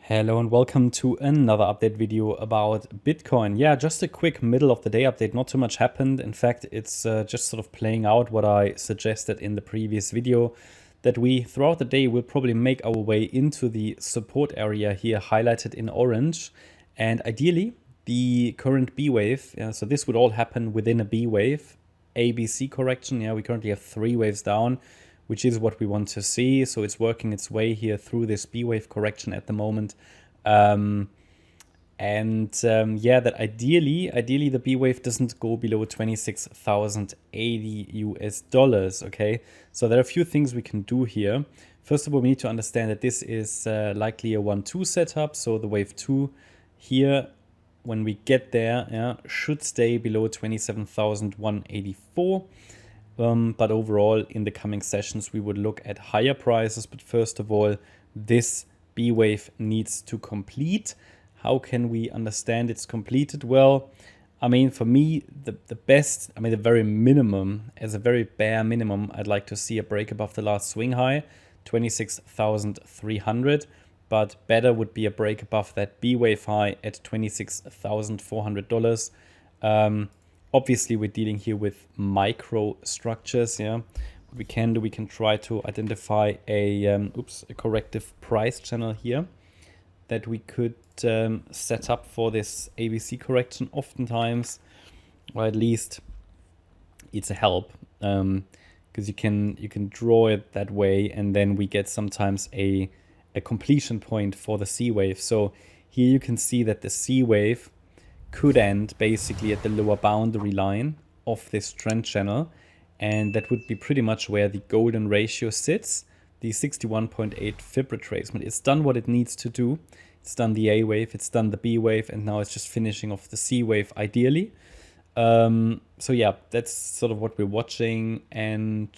Hello and welcome to another update video about Bitcoin. Yeah, just a quick middle of the day update. Not too much happened. In fact, it's just sort of playing out what I suggested in the previous video, that we throughout the day will probably make our way into the support area here highlighted in orange. And ideally, the current B wave, so this would all happen within a B wave, ABC correction. Yeah, we currently have 3 waves down, which is what we want to see. So it's working its way here through this B wave correction at the moment. Yeah, that ideally the B wave doesn't go below 26,080 US dollars. Okay, so there are a few things we can do here. First of all, we need to understand that this is likely a 1-2 setup. So the wave 2 here, when we get there, should stay below 27,184. But overall, in the coming sessions, we would look at higher prices. But first of all, this B wave needs to complete. How can we understand it's completed? Well, I mean, for me, the best, I mean, the very minimum, as a very bare minimum, I'd like to see a break above the last swing high, 26,300. But better would be a break above that B wave high at $26,400. Obviously, we're dealing here with micro structures. Yeah, what we can do, we can try to identify a corrective price channel here that we could set up for this ABC correction. Oftentimes, or at least it's a help, because you can draw it that way, and then we get sometimes a completion point for the C wave. So here you can see that the C wave could end basically at the lower boundary line of this trend channel, and that would be pretty much where the golden ratio sits, the 61.8 fib retracement. It's done what it needs to do. It's done the A wave, it's done the B wave, and now it's just finishing off the C wave ideally. So yeah, that's sort of what we're watching, and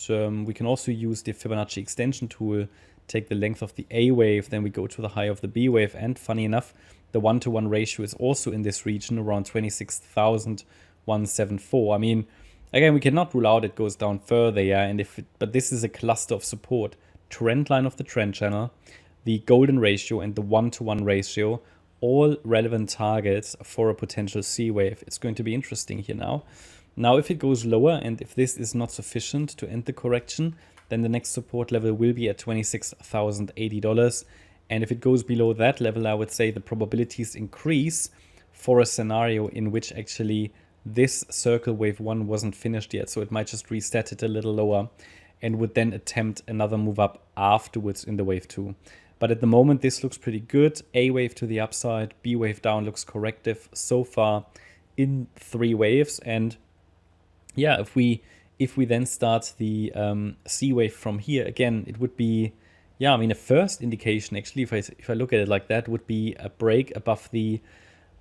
we can also use the Fibonacci extension tool, take the length of the A wave, then we go to the high of the B wave, and funny enough, the 1-to-1 ratio is also in this region around 26,174. I mean, again, we cannot rule out it goes down further, yeah. And but this is a cluster of support: trend line of the trend channel, the golden ratio, and the 1-to-1 ratio, all relevant targets for a potential C wave. It's going to be interesting here now. Now, if it goes lower and if this is not sufficient to end the correction, then the next support level will be at $26,080. And if it goes below that level, I would say the probabilities increase for a scenario in which actually this circle wave 1 wasn't finished yet. So it might just reset it a little lower and would then attempt another move up afterwards in the wave 2. But at the moment, this looks pretty good. A wave to the upside, B wave down looks corrective so far in 3 waves. And yeah, if we then start the C wave from here, again, it would be, yeah, I mean, a first indication, actually, if I look at it like that, would be a break above the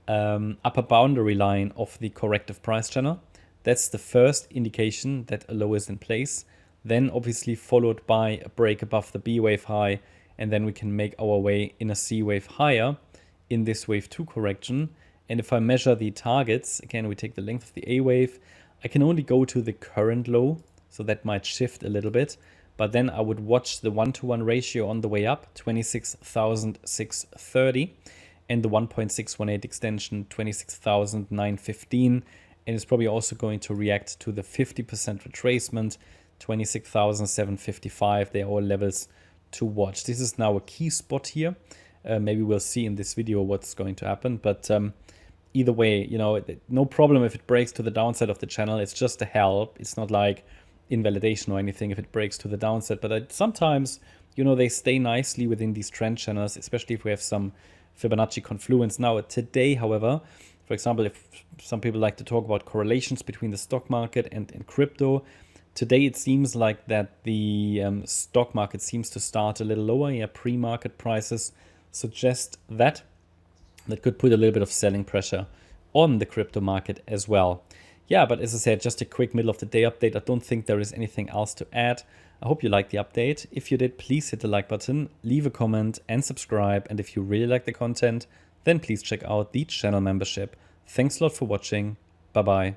upper boundary line of the corrective price channel. That's the first indication that a low is in place. Then obviously followed by a break above the B wave high, and then we can make our way in a C wave higher in this wave 2 correction. And if I measure the targets, again, we take the length of the A wave, I can only go to the current low, so that might shift a little bit. But then I would watch the 1-to-1 ratio on the way up, 26,630, and the 1.618 extension, 26,915. And it's probably also going to react to the 50% retracement, 26,755. They're all levels to watch. This is now a key spot here. Maybe we'll see in this video what's going to happen. But either way, you know, no problem if it breaks to the downside of the channel. It's just a help. It's not like invalidation or anything if it breaks to the downside, but sometimes, you know, they stay nicely within these trend channels, especially if we have some Fibonacci confluence. Now today, however, for example, if some people like to talk about correlations between the stock market and crypto, today it seems like that the stock market seems to start a little lower. Yeah, pre-market prices suggest that could put a little bit of selling pressure on the crypto market as well. Yeah, but as I said, just a quick middle of the day update. I don't think there is anything else to add. I hope you liked the update. If you did, please hit the like button, leave a comment and subscribe. And if you really like the content, then please check out the channel membership. Thanks a lot for watching. Bye-bye.